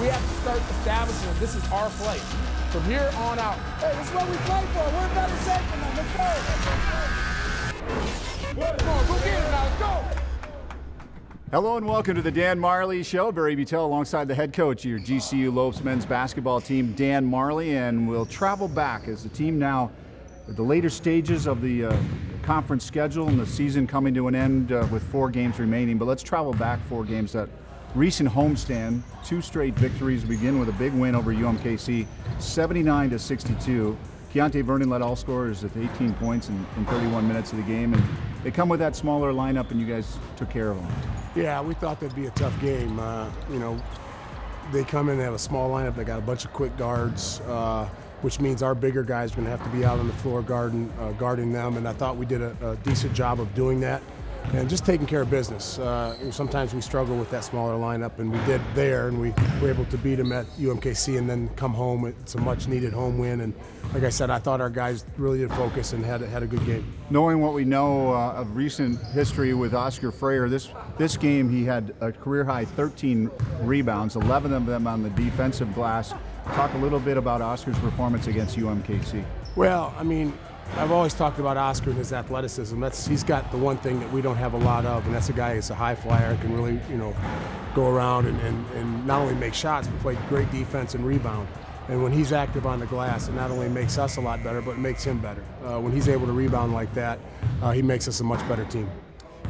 we have to start establishing that this is our place. From here on out, hey, this is what we play for. We're better safe than them. Let's go. Come on, go get it now. Let's go. Hello and welcome to the Dan Majerle Show. Barry Buetel alongside the head coach of your GCU Lopes men's basketball team, Dan Majerle, and we'll travel back as the team now at the later stages of the conference schedule and the season coming to an end with 4 games remaining. But let's travel back 4 games. That recent homestand, 2 straight victories. We begin with a big win over UMKC, 79-62. Keontae Vernon led all scorers with 18 points in 31 minutes of the game, and they come with that smaller lineup, and you guys took care of them. Yeah, we thought that'd be a tough game. You know, they come in, they have a small lineup, they got a bunch of quick guards, which means our bigger guys are going to have to be out on the floor guarding them, and I thought we did a decent job of doing that and just taking care of business. Sometimes we struggle with that smaller lineup, and we did there, and we were able to beat them at UMKC and then come home. It's a much-needed home win, and like I said, I thought our guys really did focus and had a good game. Knowing what we know of recent history with Oscar Freyer, this game he had a career-high 13 rebounds, 11 of them on the defensive glass. Talk a little bit about Oscar's performance against UMKC. Well, I mean, I've always talked about Oscar and his athleticism. He's got the one thing that we don't have a lot of, and that's a guy who's a high flyer, can really, you know, go around and not only make shots, but play great defense and rebound. And when he's active on the glass, it not only makes us a lot better, but it makes him better. When he's able to rebound like that, he makes us a much better team.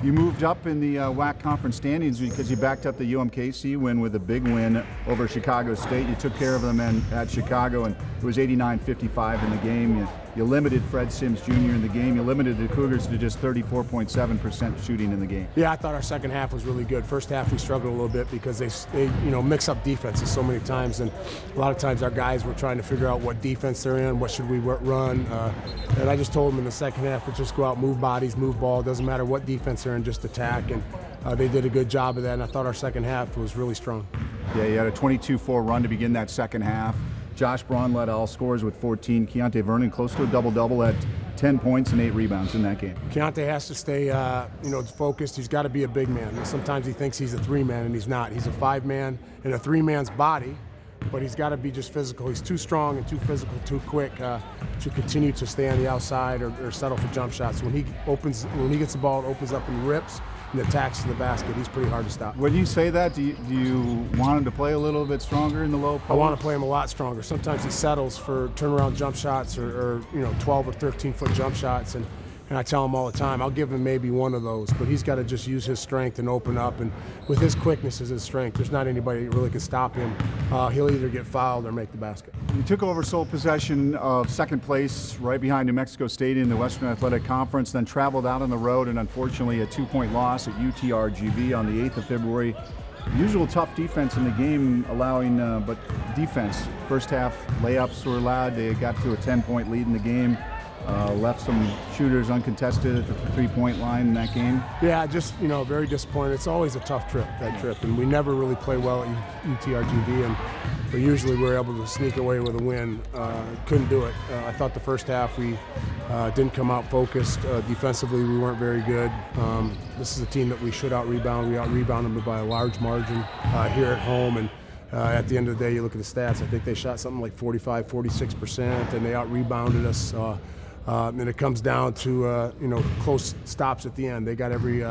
You moved up in the WAC conference standings because you backed up the UMKC win with a big win over Chicago State. You took care of them at Chicago, and it was 89-55 in the game. You limited Fred Sims Jr. in the game. You limited the Cougars to just 34.7% shooting in the game. Yeah, I thought our second half was really good. First half we struggled a little bit because they you know, mix up defenses so many times, and a lot of times our guys were trying to figure out what defense they're in, what should we run, and I just told them in the second half to just go out, move bodies, move ball. Doesn't matter what defense they're in, just attack, and they did a good job of that, and I thought our second half was really strong. Yeah, you had a 22-4 run to begin that second half. Josh Braun led all scorers with 14. Keontae Vernon close to a double-double at 10 points and 8 rebounds in that game. Keontae has to stay, you know, focused. He's got to be a big man. Sometimes he thinks he's a 3-man, and he's not. He's a 5-man in a 3-man's body, but he's got to be just physical. He's too strong and too physical, too quick to continue to stay on the outside or settle for jump shots. When he gets the ball, it opens up and rips and attacks to the basket. He's pretty hard to stop. When you say that, do you want him to play a little bit stronger in the low post? I want to play him a lot stronger. Sometimes he settles for turnaround jump shots or you know, 12 or 13-foot jump shots, and I tell him all the time, I'll give him maybe one of those, but he's got to just use his strength and open up, and with his quickness as his strength, there's not anybody that really can stop him. He'll either get fouled or make the basket. You took over sole possession of second place right behind New Mexico State in the Western Athletic Conference, then traveled out on the road and unfortunately a 2-point loss at UTRGV on the 8th of February. Usual tough defense in the game, allowing, but defense. First half layups were allowed. They got to a 10-point lead in the game. Left some shooters uncontested at the 3-point line in that game. Yeah, just, you know, very disappointed. It's always a tough trip, that trip, and we never really play well at UTRGV, but usually we're able to sneak away with a win. Couldn't do it. I thought the first half we didn't come out focused. Defensively, we weren't very good. This is a team that we should out-rebound. We out-rebounded them by a large margin here at home, and at the end of the day, you look at the stats, I think they shot something like 45, 46%, and they out-rebounded us. And it comes down to you know, close stops at the end. They got every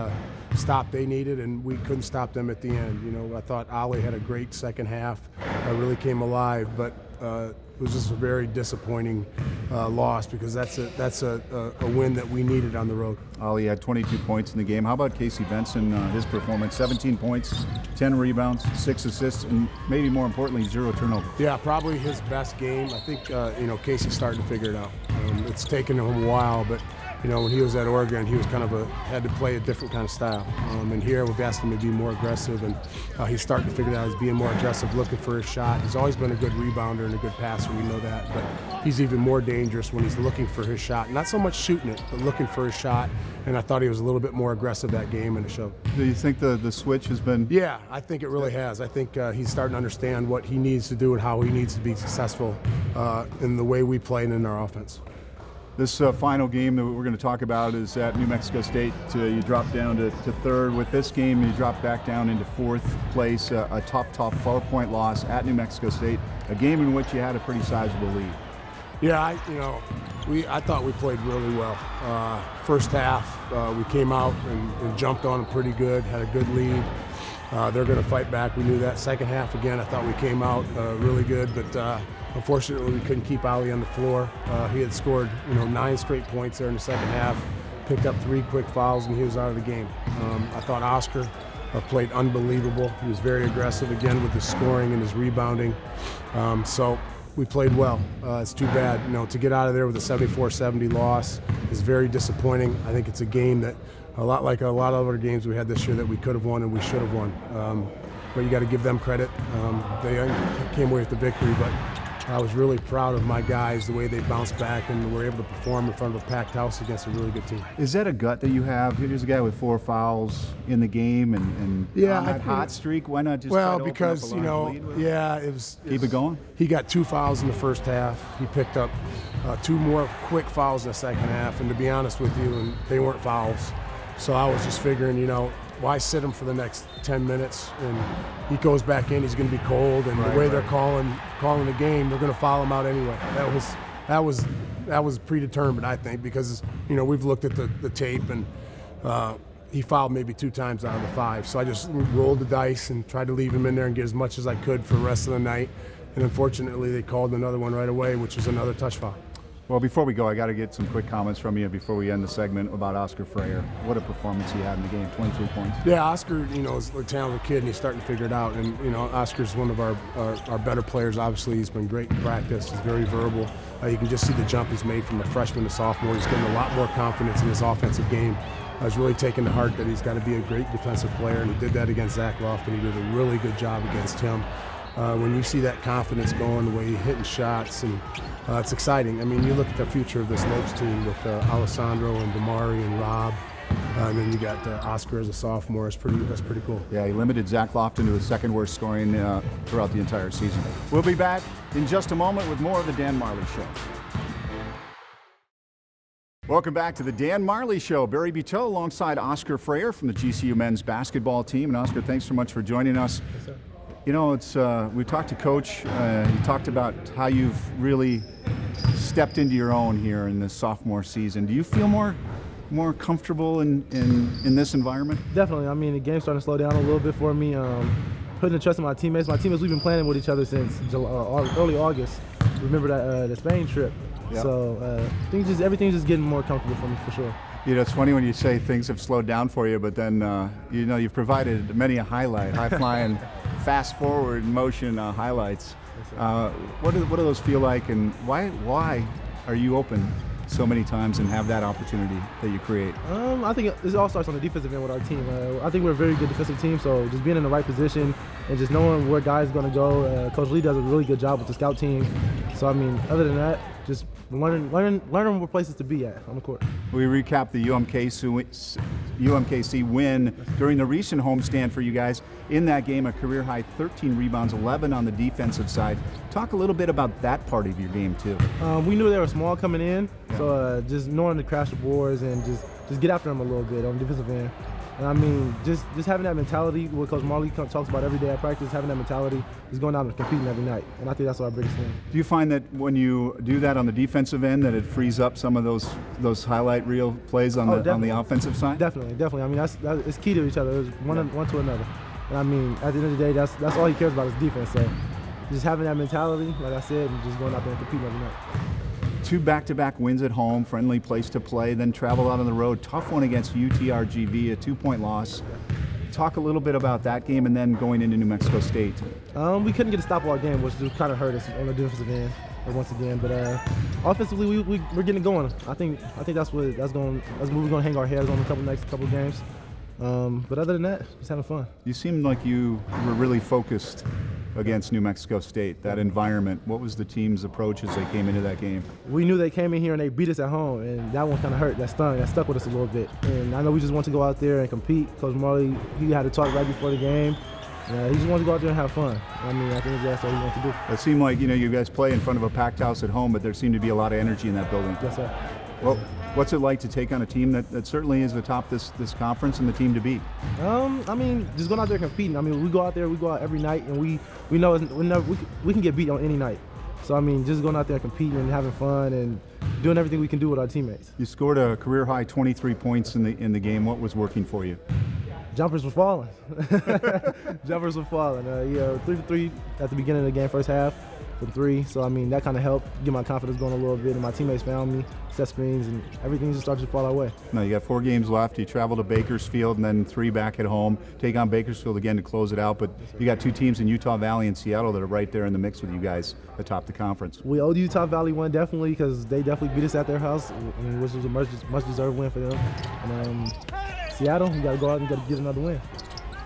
stop they needed, and we couldn't stop them at the end. You know, I thought Ali had a great second half. Really came alive, but it was just a very disappointing loss because that's a win that we needed on the road. Ali had 22 points in the game. How about Casey Benson, his performance? 17 points, 10 rebounds, 6 assists, and maybe more importantly, 0 turnovers. Yeah, probably his best game. I think you know, Casey's starting to figure it out. It's taken him a while, but you know, when he was at Oregon, he was kind of had to play a different kind of style. And here we've asked him to be more aggressive, and he's starting to figure it out. He's being more aggressive, looking for his shot. He's always been a good rebounder and a good passer, we know that, but he's even more dangerous when he's looking for his shot. Not so much shooting it, but looking for his shot, and I thought he was a little bit more aggressive that game, and it showed. Do you think the switch has been? Yeah, I think it really has. I think he's starting to understand what he needs to do and how he needs to be successful in the way we play and in our offense. This final game that we're going to talk about is at New Mexico State. You dropped down to third. With this game, you dropped back down into fourth place. A tough 4-point loss at New Mexico State. A game in which you had a pretty sizable lead. Yeah, I thought we played really well. First half, we came out and jumped on them pretty good. Had a good lead. They're going to fight back. We knew that. Second half, again, I thought we came out really good, but unfortunately, we couldn't keep Ali on the floor. He had scored, 9 straight points there in the second half, picked up 3 quick fouls, and he was out of the game. I thought Oscar played unbelievable. He was very aggressive again with his scoring and his rebounding. So we played well. It's too bad, to get out of there with a 74-70 loss is very disappointing. I think it's a game that, a lot like a lot of other games we had this year, that we could have won and we should have won. But you got to give them credit. They came away with the victory, but I was really proud of my guys, the way they bounced back and were able to perform in front of a packed house against a really good team. Is that a gut that you have? Here's a guy with 4 fouls in the game and yeah, on that hot streak. Why not just because keep it going? He got 2 fouls in the first half. He picked up 2 more quick fouls in the second half, and to be honest with you, and they weren't fouls. So I was just figuring, why sit him for the next 10 minutes? And he goes back in, he's going to be cold, and the way they're calling the game, they're going to foul him out anyway. That was predetermined, I think, because we've looked at the tape, and he fouled maybe 2 times out of the 5. So I just rolled the dice and tried to leave him in there and get as much as I could for the rest of the night. And unfortunately, they called another one right away, which was another touch foul. Well, before we go, I got to get some quick comments from you before we end the segment about Oscar Freyer. What a performance he had in the game, 23 points. Yeah, Oscar, is a talented kid, and he's starting to figure it out. And, Oscar's one of our better players. Obviously, he's been great in practice. He's very verbal. You can just see the jump he's made from a freshman to sophomore. He's getting a lot more confidence in his offensive game. I was really taken to heart that he's got to be a great defensive player, and he did that against Zach Lofton. He did a really good job against him. When you see that confidence going, the way he's hitting shots, and it's exciting. I mean, you look at the future of this Lopes team with Alessandro and Damari and Rob, and then you got Oscar as a sophomore. That's pretty cool. Yeah, he limited Zach Lofton to his 2nd worst scoring throughout the entire season. We'll be back in just a moment with more of the Dan Majerle Show. Welcome back to the Dan Majerle Show. Barry Buetel alongside Oscar Freyer from the GCU men's basketball team. And Oscar, thanks so much for joining us. Yes, sir. We talked to Coach. He talked about how you've really stepped into your own here in this sophomore season. Do you feel more comfortable in this environment? Definitely. I mean, the game's starting to slow down a little bit for me. Putting the trust in my teammates. My teammates, we've been playing with each other since early August. Remember that the Spain trip. Yep. So I think everything's just getting more comfortable for me, for sure. It's funny when you say things have slowed down for you, but then you've provided many a highlight, high-flying, fast-forward motion highlights. What do those feel like, and why are you open so many times and have that opportunity that you create? I think it all starts on the defensive end with our team. I think we're a very good defensive team, so just being in the right position and just knowing where guys are going to go. Coach Lee does a really good job with the scout team. So, I mean, other than that, just learning where places to be at on the court. We recap the UMKC win during the recent homestand for you guys. In that game, a career-high 13 rebounds, 11 on the defensive side. Talk a little bit about that part of your game, too. We knew they were small coming in, so just knowing to crash the boards and just get after them a little bit on the defensive end. And I mean, just having that mentality, what Coach Marley talks about every day at practice, having that mentality is going out and competing every night. And I think that's our biggest thing. Do you find that when you do that on the defensive end, that it frees up some of those highlight reel plays on the offensive side? Definitely. I mean, it's key to each other. It's one to another. And I mean, at the end of the day, that's all he cares about is defense. So just having that mentality, like I said, and just going out there and competing every night. 2 back-to-back wins at home, friendly place to play, then travel out on the road. Tough one against UTRGV, a 2-point loss. Talk a little bit about that game and then going into New Mexico State. We couldn't get a stop all game, which kind of hurt us on the defensive end once again. But offensively, we're getting it going. I think that's where we're going to hang our heads on the next couple of games. But other than that, just having fun. You seemed like you were really focused against New Mexico State, that environment. What was the team's approach as they came into that game? We knew they came in here and they beat us at home, and that one kind of hurt. That stung. That stuck with us a little bit. And I know we just want to go out there and compete. Coach Marley, he had to talk right before the game. He just wanted to go out there and have fun. I mean, I think that's all he wanted to do. It seemed like, you guys play in front of a packed house at home, but there seemed to be a lot of energy in that building. Yes, sir. Well, what's it like to take on a team that certainly is atop this conference and the team to beat? I mean, just going out there competing. I mean, we go out every night, and we know we can get beat on any night. So I mean, just going out there competing and having fun and doing everything we can do with our teammates. You scored a career high 23 points in the game. What was working for you? Jumpers were falling. Jumpers were falling. 3 for 3 at the beginning of the game, first half from 3. So I mean, that kind of helped get my confidence going a little bit, and my teammates found me, set screens, and everything just started to fall our way. Now you got 4 games left. You travel to Bakersfield and then 3 back at home. Take on Bakersfield again to close it out. But you got 2 teams in Utah Valley and Seattle that are right there in the mix with you guys atop the conference. We owed Utah Valley one definitely, because they definitely beat us at their house, which was a much deserved win for them. And Seattle, we got to go out and got to get another win.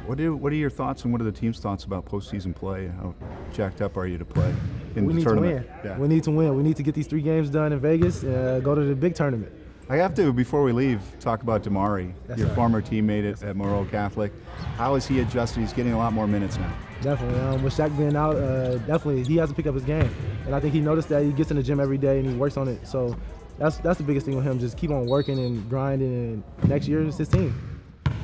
What are your thoughts and what are the team's thoughts about postseason play? How jacked up are you to play in the tournament? Yeah. We need to win. We need to get these 3 games done in Vegas and go to the big tournament. I have to, before we leave, talk about Damari, your former teammate at Monroe Catholic. How has he adjusted? He's getting a lot more minutes now. Definitely. With Shaq being out, definitely he has to pick up his game. And I think he noticed that he gets in the gym every day and he works on it. So that's the biggest thing with him, just keep on working and grinding, and next year it's his team.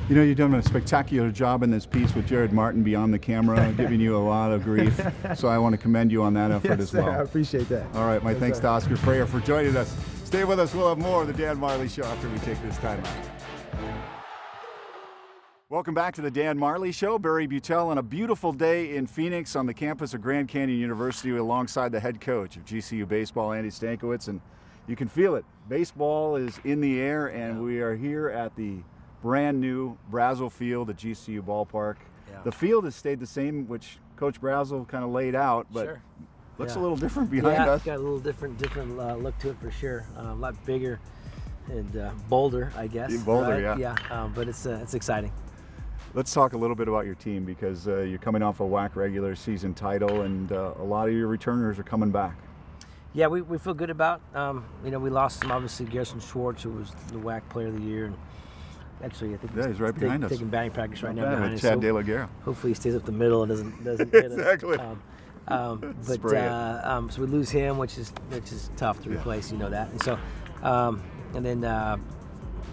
You know, you've done a spectacular job in this piece with Jared Martin beyond the camera, giving you a lot of grief. So I want to commend you on that effort as well. I appreciate that. All right, my thanks to Oscar Freyer for joining us. Stay with us. We'll have more of the Dan Majerle Show after we take this time out. Welcome back to the Dan Majerle Show. Barry Buetel on a beautiful day in Phoenix on the campus of Grand Canyon University alongside the head coach of GCU baseball, Andy Stankiewicz. And you can feel it. Baseball is in the air, and we are here at the brand new Brazel Field at GCU Ballpark. Yeah. The field has stayed the same, which Coach Brazel kind of laid out, but looks a little different behind us. Yeah, it's got a little different look to it for sure. A lot bigger and bolder, I guess. Bolder, right? yeah. But it's exciting. Let's talk a little bit about your team, because you're coming off a WAC regular season title, and a lot of your returners are coming back. Yeah, we feel good about. We lost obviously Garrison Schwartz, who was the WAC Player of the Year, and actually I think he's right behind us. Taking batting practice right now behind us. Chad De La Guerra. Hopefully he stays up the middle and doesn't hit us. Exactly. So we lose him, which is tough to replace. You know that. And so and then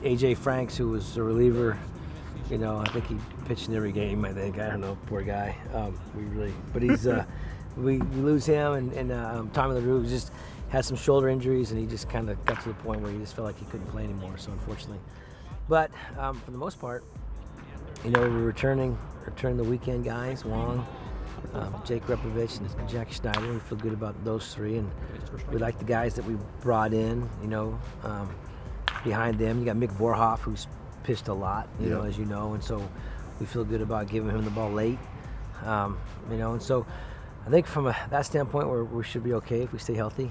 AJ Franks, who was a reliever. I think he pitched in every game. I don't know, poor guy. But he's we lose him, and Tommy LaRue just had some shoulder injuries, and he just kind of got to the point where he just felt like he couldn't play anymore. So unfortunately, but for the most part, we're returning the weekend guys, Wong, Jake Repovich, and Jack Schneider. We feel good about those 3, and we like the guys that we brought in. Behind them, you got Mick Vorhoff, who's pitched a lot, as you know, and so we feel good about giving him the ball late, and so I think from that standpoint, we should be okay if we stay healthy.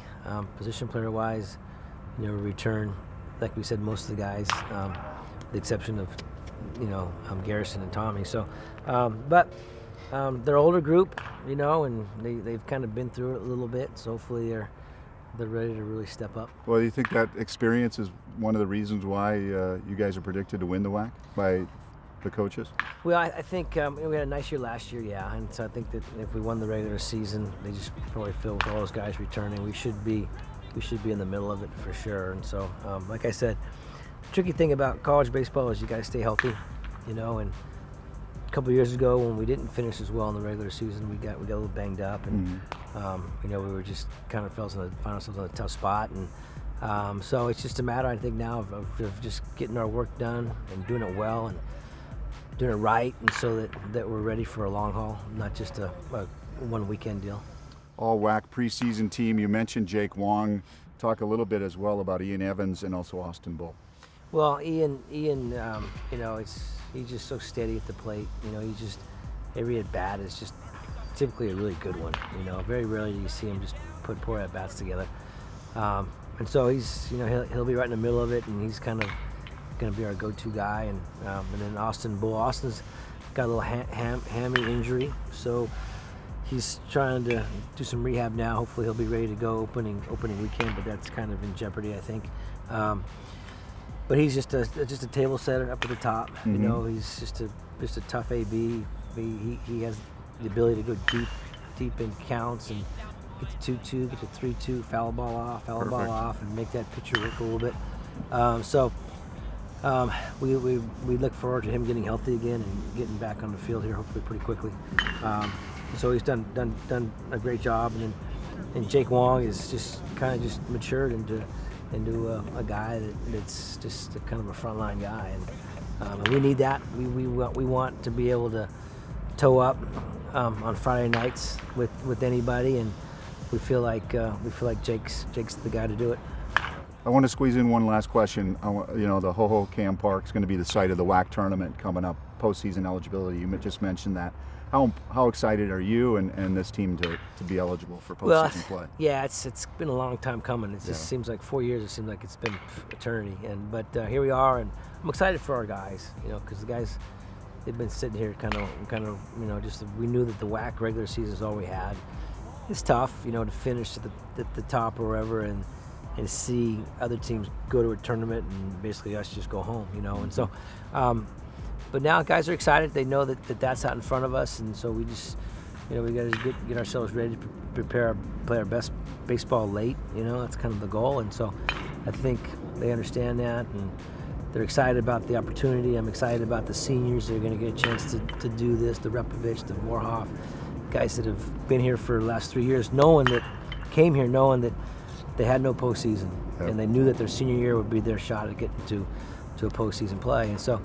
Position player wise, return, like we said, most of the guys, the exception of Garrison and Tommy. So, but they're older group, and they've kind of been through it a little bit. So hopefully they're ready to really step up. Well, do you think that experience is one of the reasons why you guys are predicted to win the WAC by the coaches? Well, I think we had a nice year last year, and so I think that if we won the regular season, they just probably feel with all those guys returning, we should be in the middle of it for sure. And so, like I said, the tricky thing about college baseball is you guys stay healthy, and a couple of years ago when we didn't finish as well in the regular season, we got a little banged up, and we were just kind of found ourselves in a tough spot, and so it's just a matter, I think, now of just getting our work done and doing it well and doing it right, and so that we're ready for a long haul, not just a one weekend deal. All WAC preseason team. You mentioned Jake Wong. Talk a little bit as well about Ian Evans and also Austin Bull. Well, Ian, he's just so steady at the plate. He's just every at bat is just typically a really good one. Very rarely do you see him just put poor at bats together. And so he's he'll be right in the middle of it, and he's kind of going to be our go-to guy. And then Austin Bull. Austin's got a little hammy injury, so he's trying to do some rehab now. Hopefully he'll be ready to go opening weekend, but that's kind of in jeopardy, I think. But he's just a table setter up at the top. He's just a tough AB. He has the ability to go deep in counts and get to 2-2, get to 3-2, foul ball off, and make that pitcher work a little bit. We look forward to him getting healthy again and getting back on the field here hopefully pretty quickly. So he's done a great job, and Jake Wong is just kind of just matured into a guy that's just a kind of a frontline guy, and we need that. We want to be able to toe up on Friday nights with anybody, and we feel like Jake's the guy to do it. I want to squeeze in one last question. You know, the Ho-Ho-Cam Park is going to be the site of the WAC tournament coming up, postseason eligibility. You just mentioned that. How excited are you and this team to be eligible for postseason play? Yeah, it's been a long time coming. It just seems like 4 years. It seems like it's been eternity. But here we are, and I'm excited for our guys. You know, because the guys, they've been sitting here kind of you know, just we knew that the WAC regular season is all we had. It's tough, you know, to finish at the top or wherever and see other teams go to a tournament and basically us just go home, you know. And so, but now guys are excited. They know that's out in front of us, and so we just, you know, we got to get ourselves ready to play our best baseball late. You know, that's kind of the goal. And so, I think they understand that, and they're excited about the opportunity. I'm excited about the seniors that are going to get a chance to do this. The Repovich, the Warhoff, guys that have been here for the last 3 years, knowing that they had no postseason, and they knew that their senior year would be their shot at getting to a postseason play. And so,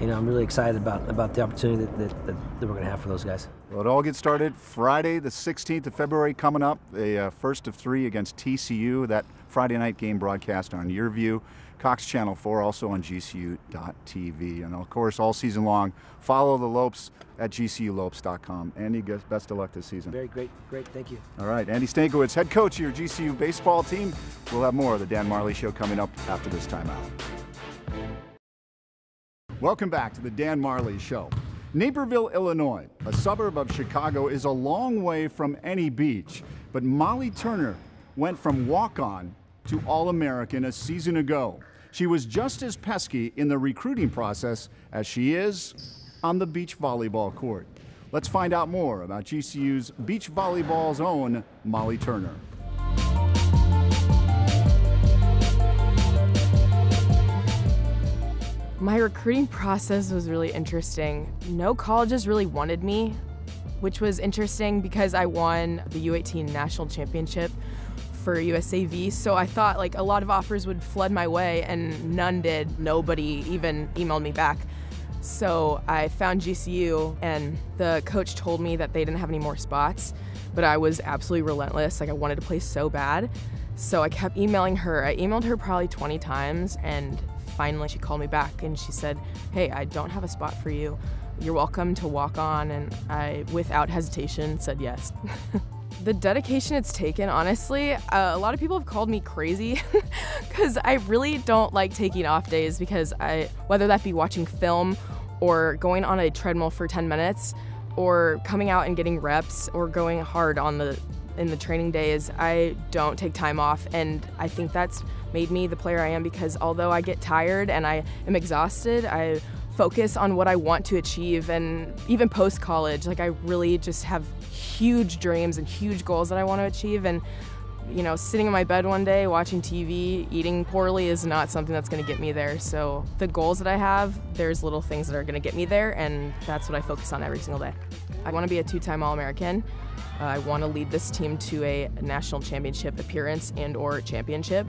you know, I'm really excited about the opportunity that we're going to have for those guys. Well, it all gets started Friday, the 16th of February, coming up. A first of 3 against TCU. That Friday night game broadcast on YourView, Cox Channel 4, also on GCU.TV. And of course, all season long, follow the Lopes at GCULopes.com. Andy, best of luck this season. Very great, thank you. All right, Andy Stankiewicz, head coach of your GCU baseball team. We'll have more of the Dan Majerle Show coming up after this timeout. Welcome back to the Dan Majerle Show. Naperville, Illinois, a suburb of Chicago, is a long way from any beach, but Molly Turner went from walk-on to All-American a season ago. She was just as pesky in the recruiting process as she is on the beach volleyball court. Let's find out more about GCU's beach volleyball's own Molly Turner. My recruiting process was really interesting. No colleges really wanted me, which was interesting because I won the U18 national championship for USAV, so I thought like a lot of offers would flood my way, and none did. Nobody even emailed me back. So I found GCU, and the coach told me that they didn't have any more spots, but I was absolutely relentless. Like, I wanted to play so bad. So I kept emailing her. I emailed her probably 20 times, and finally she called me back and she said, "Hey, I don't have a spot for you. You're welcome to walk on." And I, without hesitation, said yes. The dedication it's taken, honestly, a lot of people have called me crazy because I really don't like taking off days, because whether that be watching film or going on a treadmill for 10 minutes or coming out and getting reps or going hard in the training days, I don't take time off. And I think that's made me the player I am, because although I get tired and I am exhausted, I focus on what I want to achieve. And even post-college, like, I really just have huge dreams and huge goals that I want to achieve. And, you know, sitting in my bed one day watching TV, eating poorly is not something that's going to get me there. So the goals that I have, there's little things that are going to get me there, and that's what I focus on every single day. I want to be a 2-time All-American. I want to lead this team to a national championship appearance and/or championship.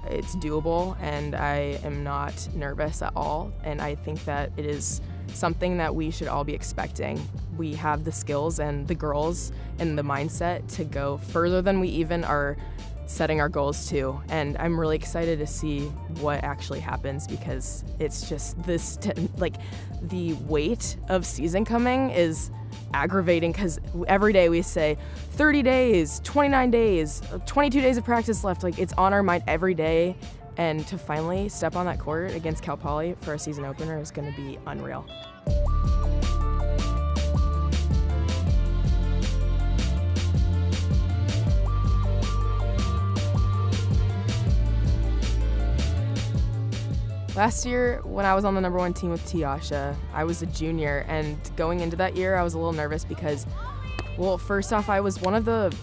It's doable, and I am not nervous at all, and I think that it is something that we should all be expecting. We have the skills and the girls and the mindset to go further than we even are setting our goals to, and I'm really excited to see what actually happens, because it's just this, like, the weight of season coming is aggravating, because every day we say 30 days, 29 days, 22 days of practice left. Like, it's on our mind every day, and to finally step on that court against Cal Poly for a season opener is going to be unreal. Last year, when I was on the #1 team with Tiasha, I was a junior, and going into that year, I was a little nervous because, well, first off, I was one of the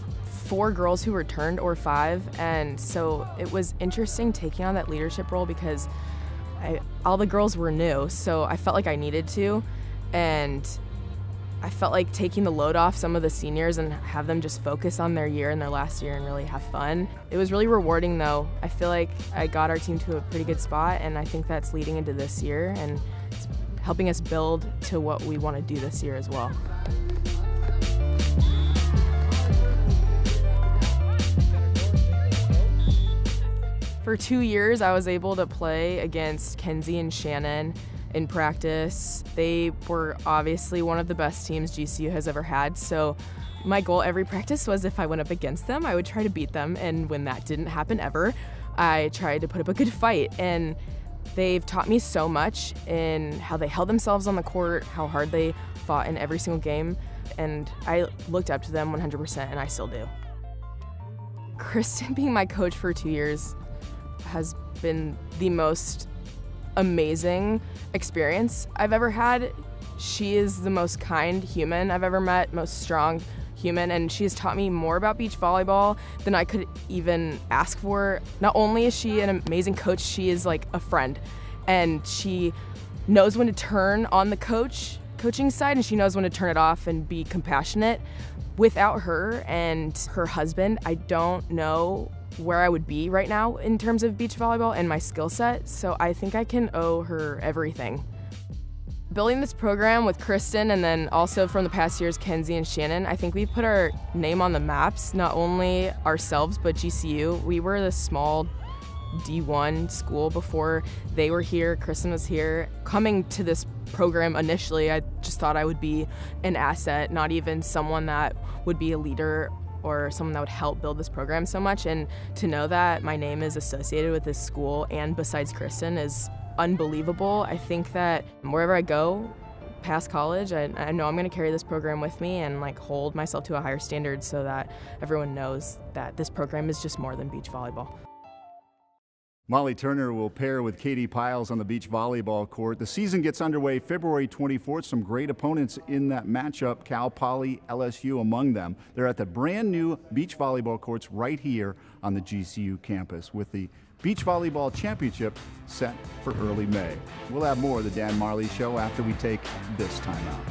4 girls who returned or 5, and so it was interesting taking on that leadership role because all the girls were new, so I felt like I needed to, and I felt like taking the load off some of the seniors and have them just focus on their year and their last year and really have fun. It was really rewarding though. I feel like I got our team to a pretty good spot, and I think that's leading into this year and it's helping us build to what we want to do this year as well. For 2 years, I was able to play against Kenzie and Shannon in practice. They were obviously one of the best teams GCU has ever had, so my goal every practice was if I went up against them, I would try to beat them, and when that didn't happen ever, I tried to put up a good fight. And they've taught me so much in how they held themselves on the court, how hard they fought in every single game, and I looked up to them 100%, and I still do. Kristen being my coach for 2 years has been the most amazing experience I've ever had. She is the most kind human I've ever met, most strong human, and she has taught me more about beach volleyball than I could even ask for. Not only is she an amazing coach, she is like a friend, and she knows when to turn on the coaching side, and she knows when to turn it off and be compassionate. Without her and her husband, I don't know where I would be right now in terms of beach volleyball and my skill set, so I think I can owe her everything. Building this program with Kristen and then also from the past years Kenzie and Shannon, I think we've put our name on the maps, not only ourselves but GCU. We were the small D1 school before they were here, Kristen was here. Coming to this program initially, I just thought I would be an asset, not even someone that would be a leader or someone that would help build this program so much, and to know that my name is associated with this school and besides Kristen is unbelievable. I think that wherever I go past college, I know I'm going to carry this program with me and like hold myself to a higher standard so that everyone knows that this program is just more than beach volleyball. Molly Turner will pair with Katie Piles on the beach volleyball court. The season gets underway February 24th. Some great opponents in that matchup, Cal Poly, LSU among them. They're at the brand new beach volleyball courts right here on the GCU campus with the Beach Volleyball Championship set for early May. We'll have more of the Dan Majerle Show after we take this time out.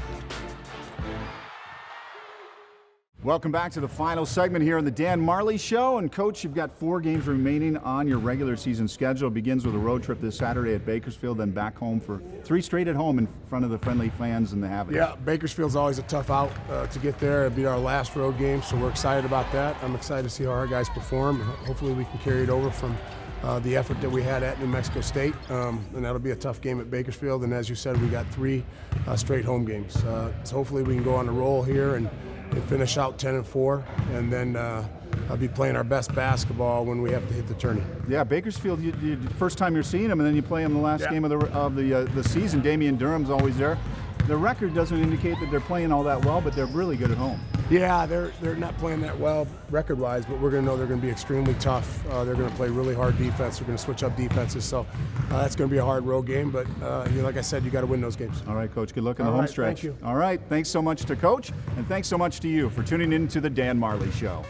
Welcome back to the final segment here on the Dan Majerle Show. And Coach, you've got 4 games remaining on your regular season schedule. It begins with a road trip this Saturday at Bakersfield, then back home for 3 straight at home in front of the friendly fans and the Havoc. Yeah, Bakersfield's always a tough out to get there. It'll be our last road game, so we're excited about that. I'm excited to see how our guys perform. Hopefully we can carry it over from the effort that we had at New Mexico State, and that'll be a tough game at Bakersfield. And as you said, we got 3 straight home games. So hopefully we can go on the roll here and finish out 10-4, and then I'll be playing our best basketball when we have to hit the tourney. Yeah, Bakersfield, first time you're seeing them, and then you play them the last game of the season. Damian Durham's always there. The record doesn't indicate that they're playing all that well, but they're really good at home. Yeah, they're not playing that well record-wise, but we're going to know they're going to be extremely tough. They're going to play really hard defense. They're going to switch up defenses, so that's going to be a hard road game. But like I said, you got to win those games. All right, Coach. Good luck in the home stretch. Thank you. All right. Thanks so much to Coach, and thanks so much to you for tuning in to the Dan Majerle Show.